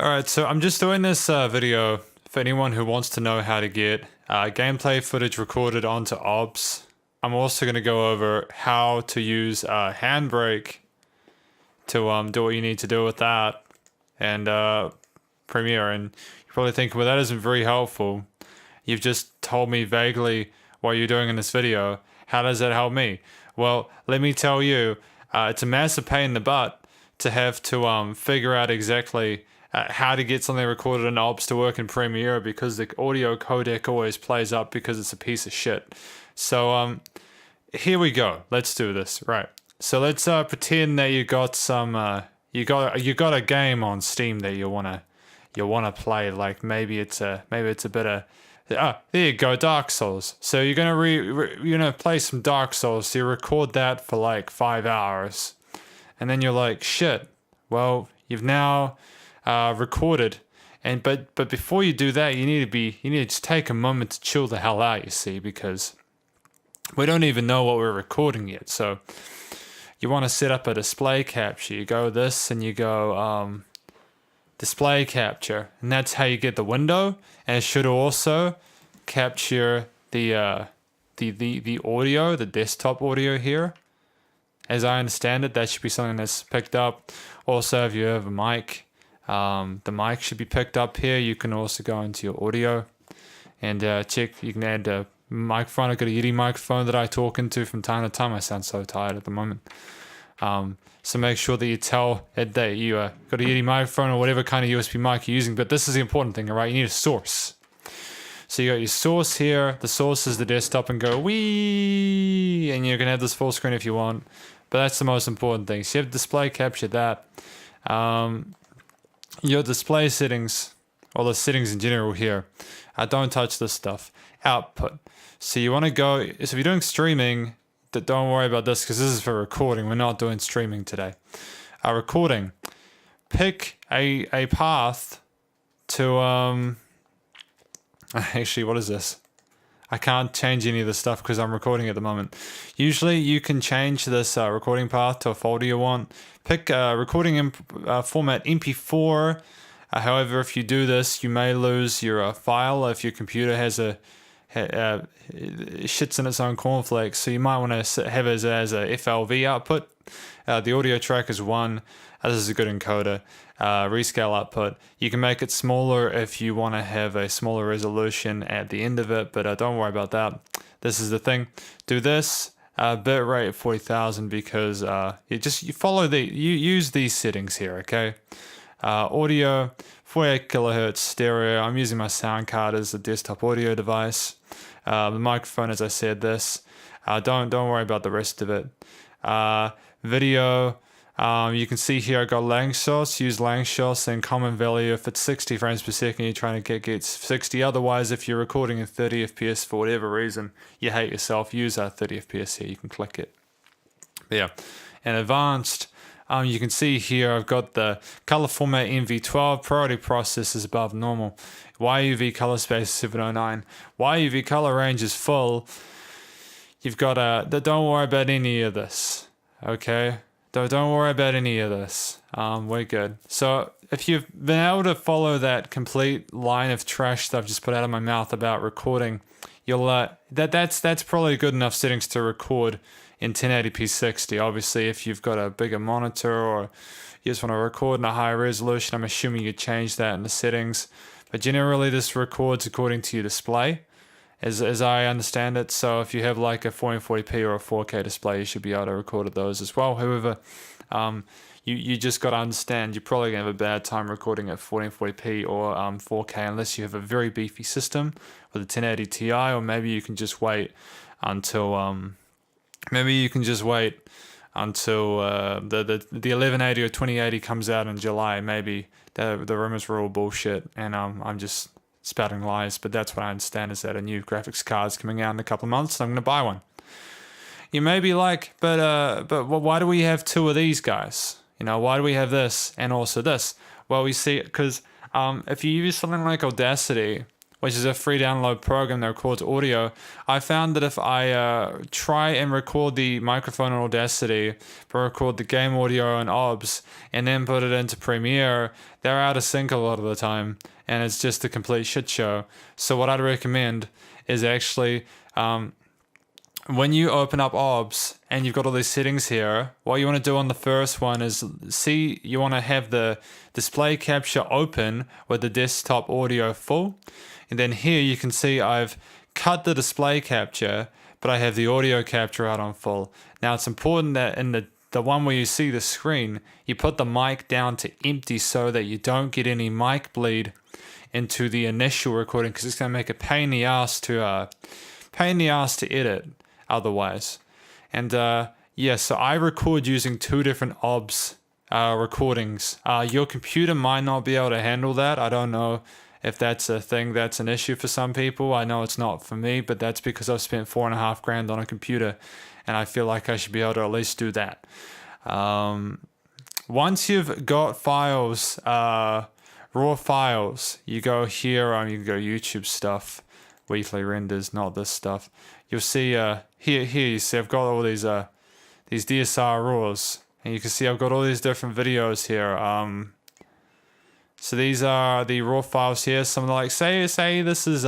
Alright, so I'm just doing this video for anyone who wants to know how to get gameplay footage recorded onto OBS. I'm also going to go over how to use Handbrake to do what you need to do with that and Premiere. And you're probably thinking, well, that isn't very helpful. You've just told me vaguely what you're doing in this video. How does that help me? Well, let me tell you, it's a massive pain in the butt to have to figure out exactly how to get something recorded in OBS to work in Premiere, because the audio codec always plays up because it's a piece of shit. So here we go. Let's do this. Right. So let's pretend that you got some you got a game on Steam that you wanna play. Like maybe it's a bit of there you go, Dark Souls. So you're gonna play some Dark Souls. So you record that for like 5 hours, and then you're like, shit. Well, you've now recorded, but before you do that, you need to just take a moment to chill the hell out. You see, because we don't even know what we're recording yet. So you want to set up a display capture. You go this and you go display capture, and that's how you get the window. And it should also capture the audio, the desktop audio here. As I understand it, that should be something that's picked up. Also, if you have a mic, the mic should be picked up here. You can also go into your audio and check. You can add a microphone. I've got a Yeti microphone that I talk into from time to time. I sound so tired at the moment. So make sure that you tell it that you got a Yeti microphone or whatever kind of USB mic you're using. But this is the important thing, all right? You need a source. So you got your source here. The source is the desktop, and go wee, and you can have this full screen if you want. But that's the most important thing. So you have display capture that. Your display settings, or the settings in general here. Don't touch this stuff. Output. So you want to go. So if you're doing streaming, don't worry about this because this is for recording. We're not doing streaming today. Recording. Pick a path to Actually, what is this? I can't change any of this stuff because I'm recording at the moment. Usually you can change this recording path to a folder you want. Pick recording format MP4. However, if you do this, you may lose your file if your computer has shits in its own cornflakes. So you might want to have it as a FLV output. The audio track is 1. This is a good encoder. Rescale output. You can make it smaller if you want to have a smaller resolution at the end of it, but don't worry about that. This is the thing. Do this bitrate 40,000 because you follow you use these settings here. Okay. Audio 48 kilohertz stereo. I'm using my sound card as a desktop audio device. The microphone, as I said, this. Don't worry about the rest of it. Video. You can see here I got lang shots. Use lang shots and common value. If it's 60 frames per second, you're trying to get 60. Otherwise, if you're recording in 30 FPS for whatever reason, you hate yourself, use 30 FPS here. You can click it. Yeah. And advanced. You can see here I've got the color format NV12. Priority process is above normal. YUV color space 709. YUV color range is full. You've got don't worry about any of this. Okay. Don't worry about any of this. We're good. So if you've been able to follow that complete line of trash that I've just put out of my mouth about recording, you'll that's probably good enough settings to record in 1080p 60. Obviously, if you've got a bigger monitor or you just want to record in a higher resolution, I'm assuming you change that in the settings. But generally, this records according to your display, as I understand it. So if you have like a 1440p or a 4K display, you should be able to record at those as well. However, you just got to understand you're probably going to have a bad time recording at 1440p or 4K unless you have a very beefy system with a 1080 Ti, or maybe you can just wait until the 1180 or 2080 comes out in July. Maybe the rumors were all bullshit, and I'm just spouting lies, but that's what I understand is that a new graphics card's coming out in a couple of months and I'm going to buy one. You may be like, but why do we have two of these guys? You know, why do we have this and also this? Well, we see, because if you use something like Audacity, which is a free download program that records audio, I found that if I try and record the microphone in Audacity, but record the game audio in OBS, and then put it into Premiere, they're out of sync a lot of the time, and it's just a complete shit show. So what I'd recommend is actually, when you open up OBS and you've got all these settings here, what you want to do on the first one is you want to have the display capture open with the desktop audio full. And then here you can see I've cut the display capture, but I have the audio capture out on full. Now it's important that in the one where you see the screen, you put the mic down to empty so that you don't get any mic bleed into the initial recording, because it's going to make a pain in the ass to edit otherwise. And yeah, so I record using 2 different OBS recordings. Your computer might not be able to handle that. I don't know if that's a thing that's an issue for some people. I know it's not for me, but that's because I've spent $4.5 grand on a computer, and I feel like I should be able to at least do that. Once you've got files, raw files, you go here, you can go YouTube stuff, weekly renders, not this stuff. You'll see here you see I've got all these DSR raws, and you can see I've got all these different videos here. So these are the raw files here. Something like say this is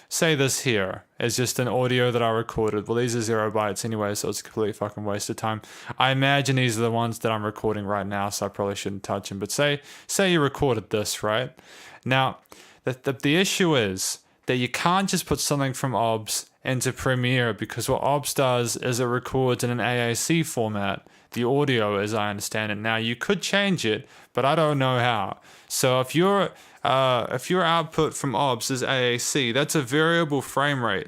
say this here is just an audio that I recorded. Well, these are 0 bytes anyway, so it's a complete fucking waste of time. I imagine these are the ones that I'm recording right now, so I probably shouldn't touch them. But say you recorded this, right? Now, the issue is that you can't just put something from OBS into Premiere, because what OBS does is it records in an AAC format, the audio as I understand it. Now, you could change it, but I don't know how. So if your output from OBS is AAC, that's a variable frame rate.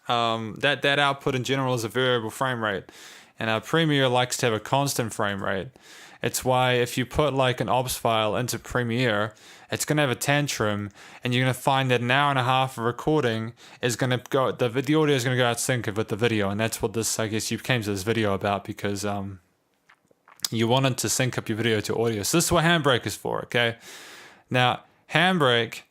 That output in general is a variable frame rate, and Premiere likes to have a constant frame rate. It's why if you put like an OBS file into Premiere, it's going to have a tantrum, and you're going to find that an hour and a half of recording is going to go, the audio is going to go out of sync with the video. And that's what this, I guess, you came to this video about, because you wanted to sync up your video to audio. So this is what Handbrake is for, okay? Now, Handbrake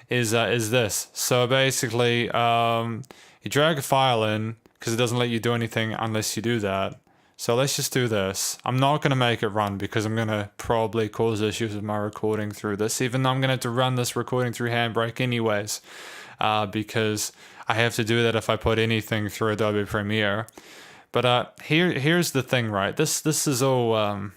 is this. So basically, you drag a file in, because it doesn't let you do anything unless you do that. So let's just do this. I'm not going to make it run, because I'm going to probably cause issues with my recording through this, even though I'm going to have to run this recording through Handbrake anyways, because I have to do that if I put anything through Adobe Premiere. But here's the thing, right? This is all...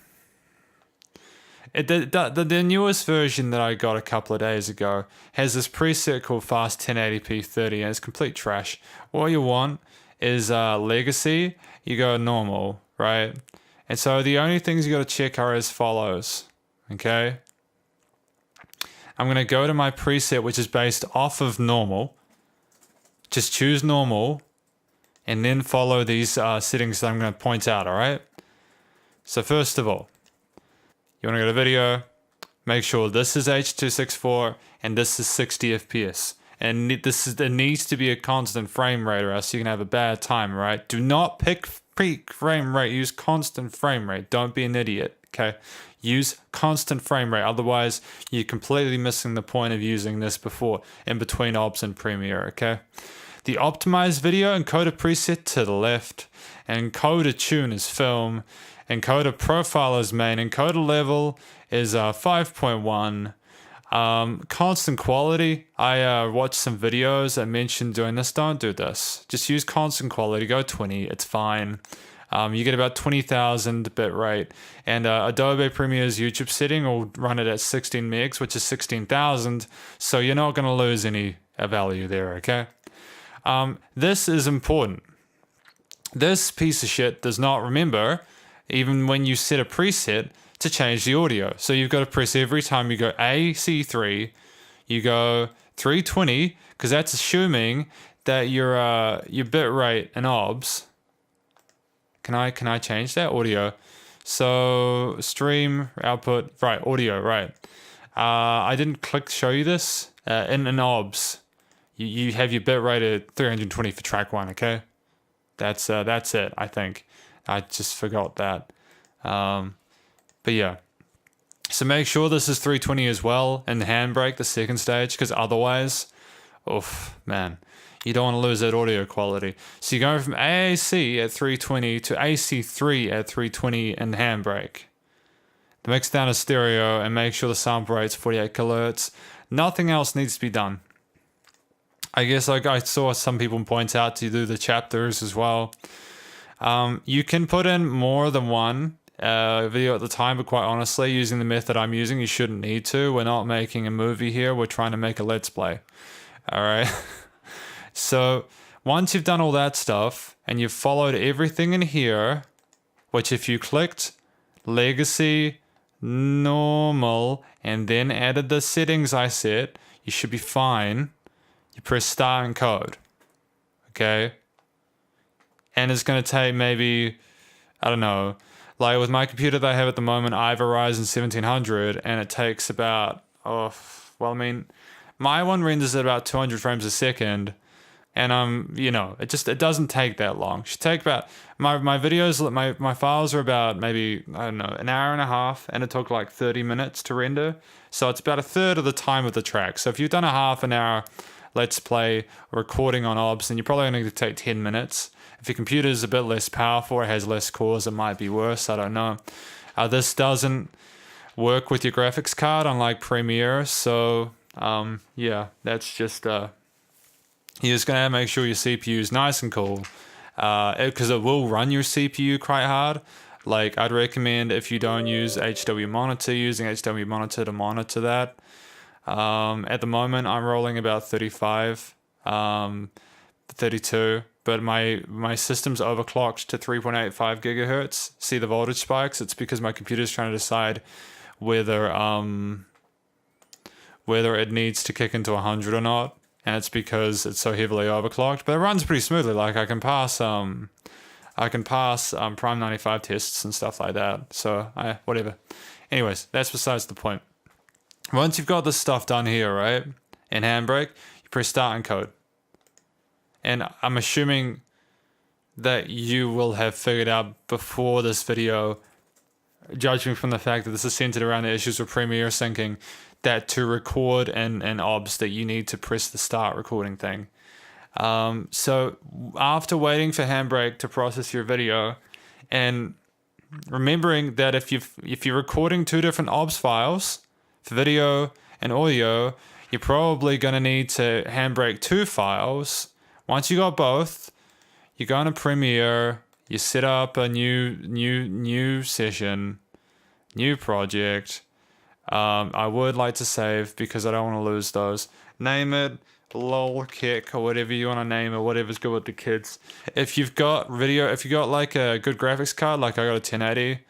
The newest version that I got a couple of days ago has this preset called Fast 1080p 30, and it's complete trash. What you want is Legacy. You go normal, right? And so the only things you got to check are as follows, okay? I'm going to go to my preset, which is based off of normal. Just choose normal, and then follow these settings that I'm going to point out, all right? So first of all, you want to go to video, make sure this is H.264 and this is 60 FPS. And there needs to be a constant frame rate, or else you can have a bad time, right? Do not pick peak frame rate, use constant frame rate. Don't be an idiot, okay? Use constant frame rate, otherwise you're completely missing the point of using this in between OBS and Premiere, okay? The optimized video encoder preset to the left, and encoder tune is film, encoder profile is main, encoder level is 5.1. Constant quality, I watched some videos that mentioned doing this. Don't do this. Just use constant quality, go 20, it's fine. You get about 20,000 bit rate, and Adobe Premier's YouTube setting will run it at 16 megs, which is 16,000, so you're not going to lose any value there, okay? This is important. This piece of shit does not remember, even when you set a preset, to change the audio. So you've got to press every time you go AC3, you go 320, because that's assuming that your bit rate in OBS. Can I change that audio? So stream output, right, audio, right. I didn't click show you this. In an OBS, you have your bit rate at 320 for track 1, okay? That's it, I think. I just forgot that. But yeah, So make sure this is 320 as well in Handbrake, the second stage, because otherwise, oof, man, you don't want to lose that audio quality. So you're going from AAC at 320 to AC3 at 320 in Handbrake. Mix down a stereo and make sure the sample rate's 48 kilohertz. Nothing else needs to be done. I guess like I saw some people point out to do the chapters as well. You can put in more than one video at the time, but quite honestly, using the method I'm using, you shouldn't need to. We're not making a movie here. We're trying to make a Let's Play. All right. So once you've done all that stuff and you've followed everything in here, which if you clicked Legacy, Normal, and then added the settings I set, you should be fine. You press start and code. Okay. And it's going to take maybe, I don't know, like with my computer that I have at the moment, I have a Ryzen 1700, and it takes about, my one renders at about 200 frames a second, and it doesn't take that long. It should take about, my videos, my files are about maybe, I don't know, an hour and a half, and it took like 30 minutes to render. So it's about a third of the time of the track. So if you've done a half an hour Let's Play recording on OBS, then you're probably going to take 10 minutes. If your computer is a bit less powerful, it has less cores, it might be worse, I don't know. This doesn't work with your graphics card, unlike Premiere, so yeah, that's just, you're just going to make sure your CPU is nice and cool, because it will run your CPU quite hard. Like, I'd recommend if you don't use HW Monitor, using HW Monitor to monitor that. At the moment, I'm rolling about 35, 32, but my system's overclocked to 3.85 gigahertz. See the voltage spikes? It's because my computer's trying to decide whether it needs to kick into 100 or not, and it's because it's so heavily overclocked. But it runs pretty smoothly. Like I can pass Prime 95 tests and stuff like that. So whatever. Anyways, that's besides the point. Once you've got this stuff done here, right, in Handbrake, you press start and code. And I'm assuming that you will have figured out before this video, judging from the fact that this is centered around the issues with Premiere syncing, that to record in OBS that you need to press the start recording thing. So after waiting for Handbrake to process your video, and remembering that if you're recording two different OBS files, for video and audio, you're probably going to need to Handbrake two files. Once you got both, you go into Premiere, you set up a new session, new project. I would like to save because I don't want to lose those. Name it lol kick or whatever you want to name it, whatever's good with the kids. If you've got like a good graphics card, like I got a 1080,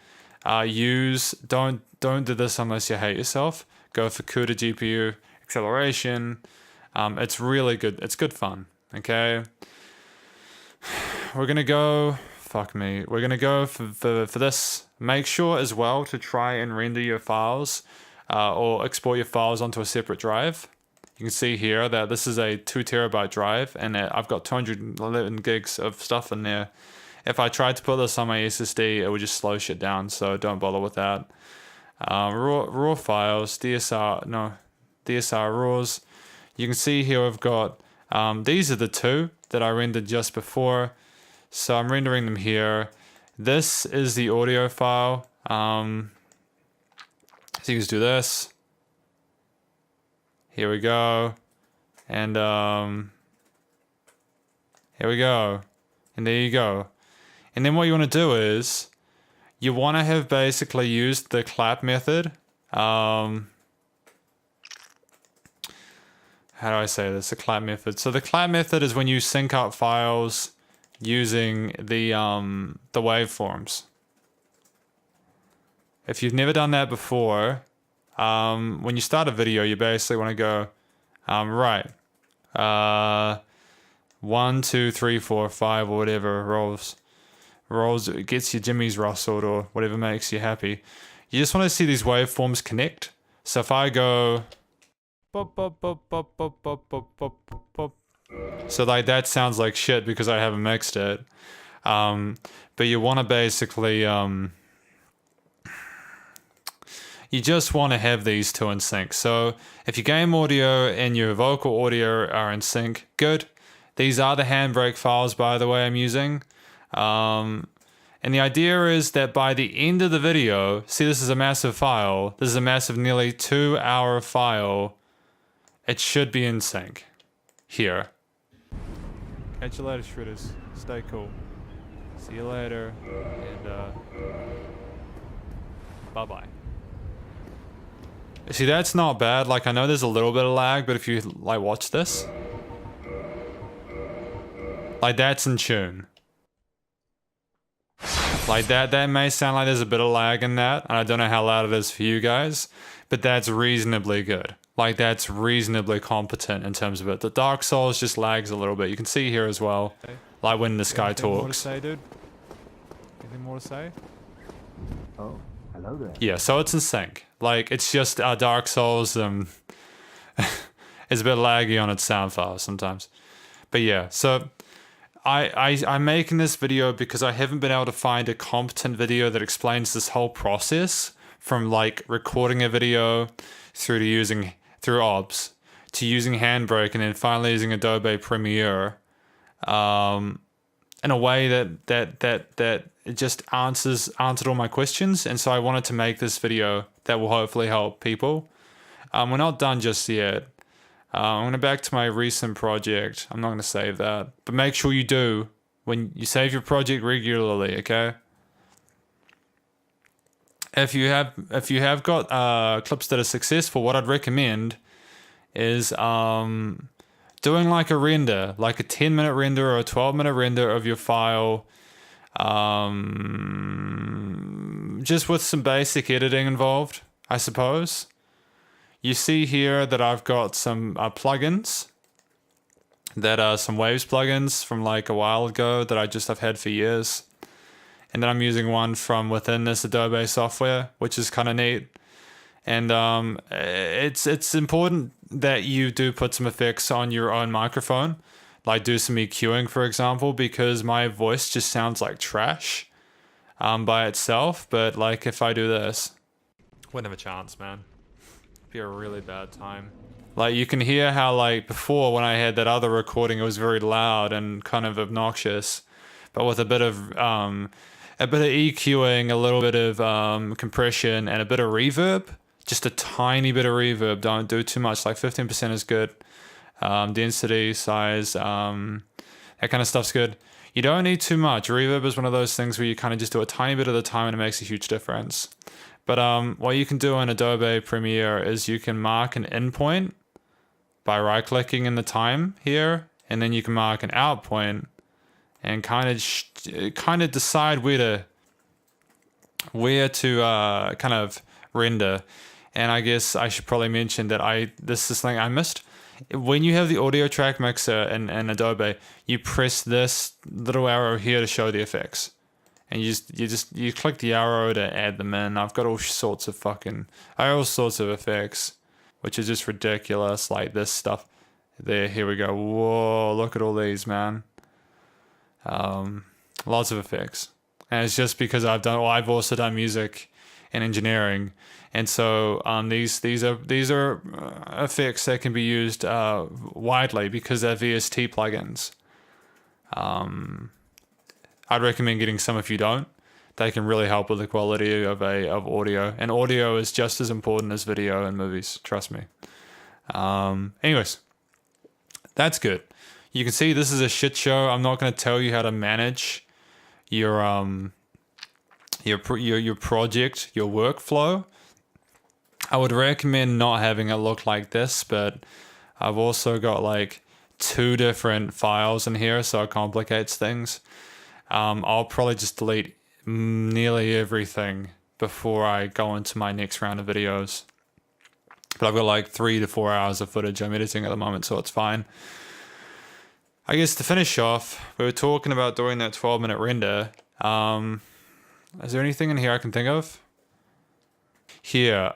don't do this unless you hate yourself. Go for CUDA GPU acceleration. It's really good. It's good fun. Okay. We're gonna go. Fuck me. We're gonna go for this. Make sure as well to try and render your files, or export your files onto a separate drive. You can see here that this is a 2 terabyte drive, and I've got 211 gigs of stuff in there. If I tried to put this on my SSD, it would just slow shit down, so don't bother with that. Raw files, DSR RAWs. You can see here I've got, these are the two that I rendered just before, so I'm rendering them here. This is the audio file. So you can just do this. Here we go. And here we go. And there you go. And then what you want to do is you want to have basically used the clap method. How do I say this? The clap method. So the clap method is when you sync up files using the waveforms. If you've never done that before, when you start a video, you basically want to go, right, 1, 2, 3, 4, 5, or whatever rolls, it gets your Jimmy's rustled or whatever makes you happy. You just want to see these waveforms connect. So if I go, so like that sounds like shit because I haven't mixed it. But you want to basically, you just want to have these two in sync. So if your game audio and your vocal audio are in sync, good. These are the Handbrake files, by the way, I'm using. And the idea is that by the end of the video, see, this is a massive file. This is a massive, nearly 2-hour file. It should be in sync here. Catch you later, Shredders. Stay cool. See you later. And bye-bye. See, that's not bad. Like, I know there's a little bit of lag, but if you, like, watch this. Like, that's in tune. Like, that may sound like there's a bit of lag in that, and I don't know how loud it is for you guys, but that's reasonably good. Like, that's reasonably competent in terms of it. The Dark Souls just lags a little bit. You can see here as well, like when this guy talks. Anything more to say, dude? Anything more to say? Oh, hello there. Yeah, so it's in sync. Like, it's just Dark Souls, it's a bit laggy on its sound files sometimes. But yeah, so I'm making this video because I haven't been able to find a competent video that explains this whole process from like recording a video through to using OBS to using Handbrake and then finally using Adobe Premiere in a way that it just answered all my questions. And so I wanted to make this video that will hopefully help people. We're not done just yet. I'm going to back to my recent project. I'm not going to save that, but make sure you do when you save your project regularly. Okay. If you have got clips that are successful, what I'd recommend is doing like a render, like a 10-minute render or a 12-minute render of your file, just with some basic editing involved, I suppose. You see here that I've got some plugins that are some Waves plugins from like a while ago that I've had for years. And then I'm using one from within this Adobe software, which is kind of neat. And it's important that you do put some effects on your own microphone, like do some EQing, for example, because my voice just sounds like trash by itself. But like if I do this, wouldn't have a chance, man. Be a really bad time. Like you can hear how like before when I had that other recording, it was very loud and kind of obnoxious, but with a bit of EQing, a little bit of compression and a bit of reverb, just a tiny bit of reverb. Don't do too much, like 15% is good. Density, size, that kind of stuff's good. You don't need too much. Reverb is one of those things where you kind of just do a tiny bit at a time and it makes a huge difference. But what you can do in Adobe Premiere is you can mark an endpoint by right-clicking in the time here, and then you can mark an out point and kind of decide where to kind of render. And I guess I should probably mention that this is something I missed. When you have the audio track mixer in Adobe, you press this little arrow here to show the effects. And you click the arrow to add them in. I've got all sorts of effects, which is just ridiculous. Like this stuff. There, here we go. Whoa, look at all these, man. Lots of effects. And it's just because I've also done music and engineering. And so these are effects that can be used widely because they're VST plugins. I'd recommend getting some if you don't. They can really help with the quality of audio. And audio is just as important as video and movies, trust me. Anyways, that's good. You can see this is a shit show. I'm not going to tell you how to manage your project, your workflow. I would recommend not having it look like this, but I've also got like 2 different files in here, so it complicates things. I'll probably just delete nearly everything before I go into my next round of videos. But I've got like 3 to 4 hours of footage I'm editing at the moment, so it's fine. I guess to finish off, we were talking about doing that 12-minute render. Is there anything in here I can think of? Here,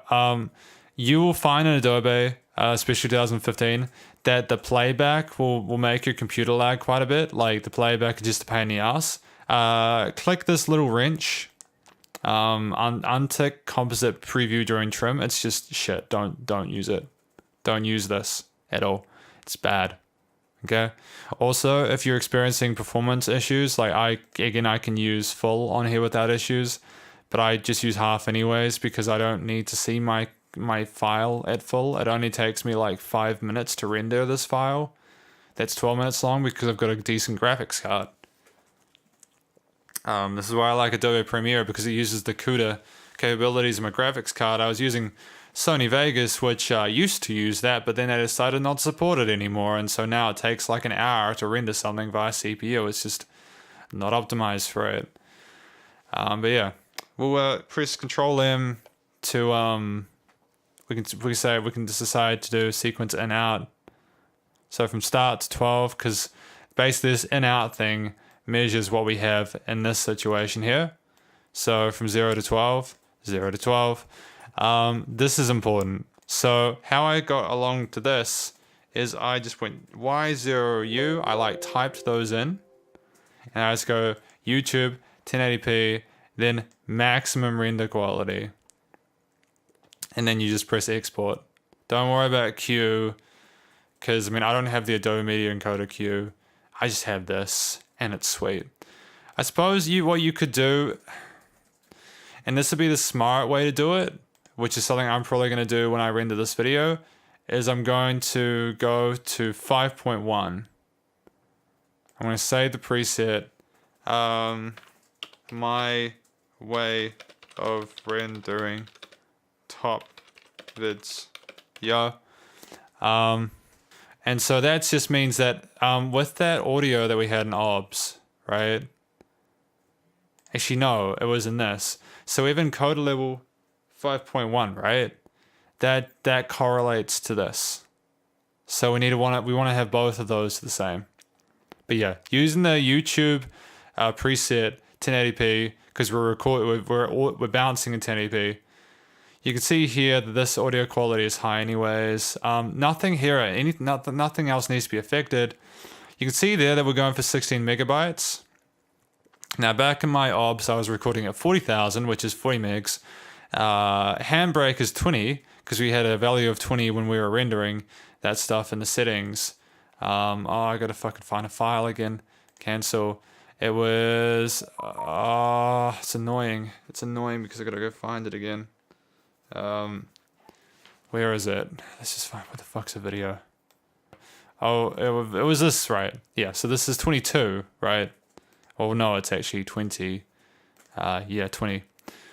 you will find in Adobe, especially 2015, that the playback will make your computer lag quite a bit. Like the playback is just a pain in the ass. Click this little wrench Untick composite preview during trim. It's just shit. Don't use it. Don't use this at all. It's bad. Okay. Also, if you're experiencing performance issues, like I can use full on here without issues, but I just use half anyways because I don't need to see my file at full. It only takes me like 5 minutes to render this file. That's 12 minutes long because I've got a decent graphics card. This is why I like Adobe Premiere, because it uses the CUDA capabilities of my graphics card. I was using Sony Vegas, which used to use that, but then they decided not to support it anymore, and so now it takes like an hour to render something via CPU. It's just not optimized for it. But yeah, we'll press Control M to we can just decide to do sequence in out. So from start to 12, because basically this in out thing measures what we have in this situation here. So from 0 to 12, 0 to 12. This is important. So how I got along to this is I just went Y0U. I like typed those in, and I just go YouTube 1080p, then maximum render quality, and then you just press export. Don't worry about Q, because I mean I don't have the Adobe Media Encoder Q. I just have this, and it's sweet. I suppose what you could do, and this would be the smart way to do it, which is something I'm probably going to do when I render this video, is I'm going to go to 5.1. I'm going to save the preset. My way of rendering top vids. Yeah. And so that just means that with that audio that we had in OBS, right? Actually, no, it was in this. So even encoder level 5.1, right? That correlates to this. So we want to have both of those the same. But yeah, using the YouTube preset 1080p, because we're balancing in 1080p. You can see here that this audio quality is high anyways. Nothing here, nothing else needs to be affected. You can see there that we're going for 16 megabytes. Now back in my OBS, I was recording at 40,000, which is 40 megs. Handbrake is 20, because we had a value of 20 when we were rendering that stuff in the settings. I gotta fucking find a file again. Cancel. It was, it's annoying. It's annoying because I gotta go find it again. Where is it? Let's just find, what the fuck's a video? Oh, it was this, right? Yeah, so this is 22, right? Oh no, it's actually 20. Yeah, 20.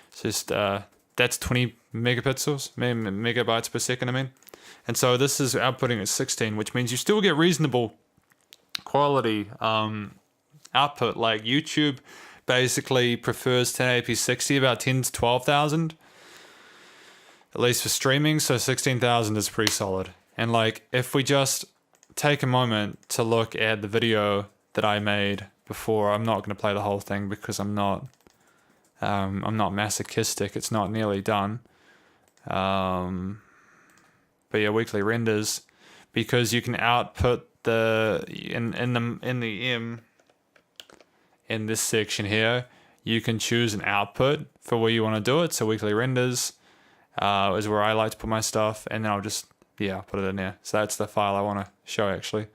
It's just, that's 20 megapixels, megabytes per second, I mean. And so this is outputting at 16, which means you still get reasonable quality output. Like YouTube basically prefers 1080p 60, about 10 to 12,000. At least for streaming, so 16,000 is pretty solid. And like, if we just take a moment to look at the video that I made before, I'm not going to play the whole thing because I'm not masochistic. It's not nearly done. But yeah, weekly renders, because you can output in this section here, you can choose an output for where you want to do it. So weekly renders is where I like to put my stuff, and then I'll just put it in there. So that's the file I want to show actually.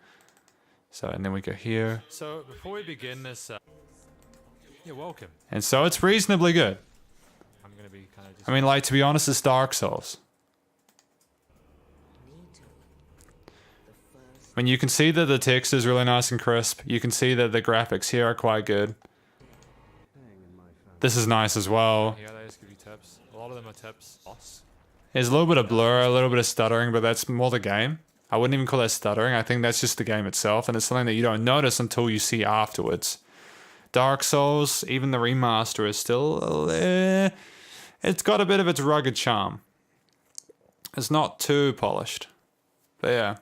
So and then we go here. So before we begin this, you're welcome. And so it's reasonably good. I'm gonna be kind of. I mean, like, to be honest, it's Dark Souls. I mean, you can see that the text is really nice and crisp. You can see that the graphics here are quite good. This is nice as well. Yeah, they just give you tips. A lot of them are tips. There's a little bit of blur, a little bit of stuttering, but that's more the game. I wouldn't even call that stuttering. I think that's just the game itself, and it's something that you don't notice until you see afterwards. Dark Souls, even the remaster is still... it's got a bit of its rugged charm. It's not too polished. But yeah.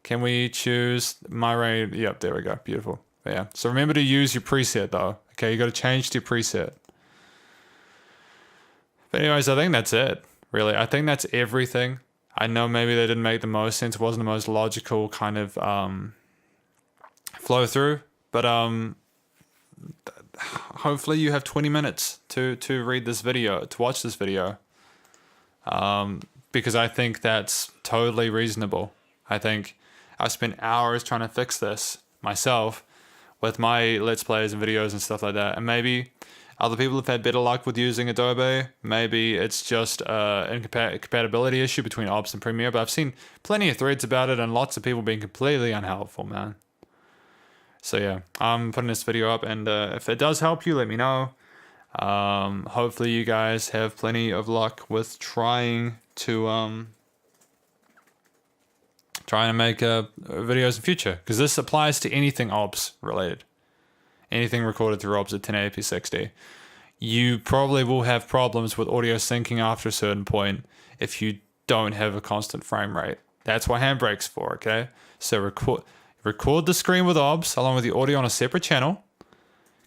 Can we choose my range? Yep, there we go. Beautiful. But yeah. So remember to use your preset though. Okay, you got to change to your preset. But anyways, I think that's it. Really, I think that's everything. I know maybe they didn't make the most sense. It wasn't the most logical kind of flow through. But hopefully you have 20 minutes to read this video, to watch this video. Because I think that's totally reasonable. I think I've spent hours trying to fix this myself with my Let's Plays and videos and stuff like that. And maybe other people have had better luck with using Adobe. Maybe it's just an incompatibility issue between OBS and Premiere. But I've seen plenty of threads about it and lots of people being completely unhelpful, man. So yeah, I'm putting this video up, and if it does help you, let me know. Hopefully you guys have plenty of luck with trying to make videos in future, because this applies to anything OBS related, anything recorded through OBS at 1080p 60. You probably will have problems with audio syncing after a certain point if you don't have a constant frame rate. That's what Handbrake's for, okay? So record the screen with OBS along with the audio on a separate channel,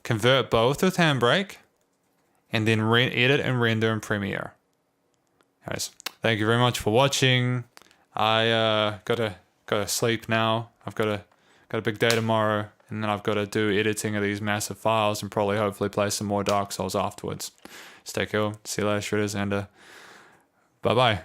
convert both with Handbrake, and then edit and render in Premiere. Guys, thank you very much for watching. I gotta sleep now. I've got a big day tomorrow, and then I've got to do editing of these massive files and probably hopefully play some more Dark Souls afterwards. Stay cool. See you later, shredders, and bye bye.